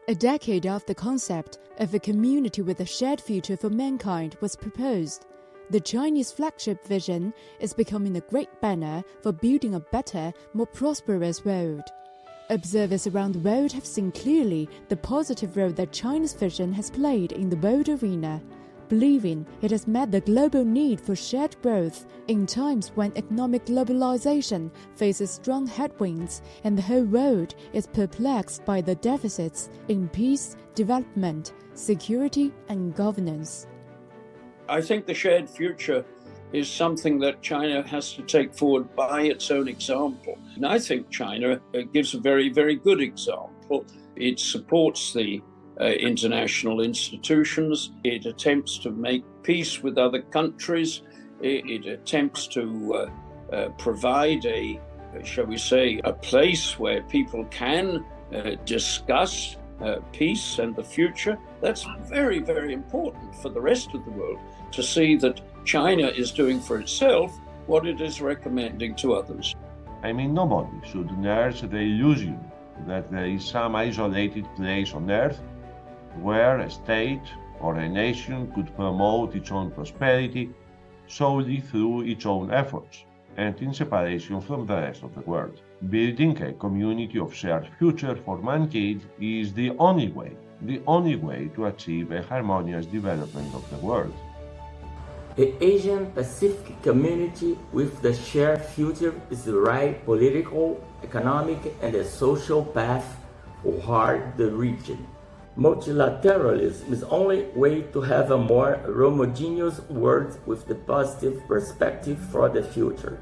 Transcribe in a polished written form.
A decade after the concept of a community with a shared future for mankind was proposed, the Chinese flagship vision is becoming a great banner for building a better, more prosperous world. Observers around the world have seen clearly the positive role that China's vision has played in the world arena, believing it has met the global need for shared growth in times when economic globalization faces strong headwinds and the whole world is perplexed by the deficits in peace, development, security, and governance. I think the shared future is something that China has to take forward by its own example. And I think China gives a very, very good example. It supports the international institutions. It attempts to make peace with other countries. It attempts to provide shall we say, a place where people can discuss peace and the future. That's very, very important for the rest of the world to see that China is doing for itself what it is recommending to others. I mean, nobody should nurse the illusion that there is some isolated place on earth where a state or a nation could promote its own prosperity solely through its own efforts and in separation from the rest of the world. Building a community of shared future for mankind is the only way to achieve a harmonious development of the world. The Asian Pacific community with the shared future is the right political, economic, and social path for the region. Multilateralism is the only way to have a more homogeneous world with the positive perspective for the future.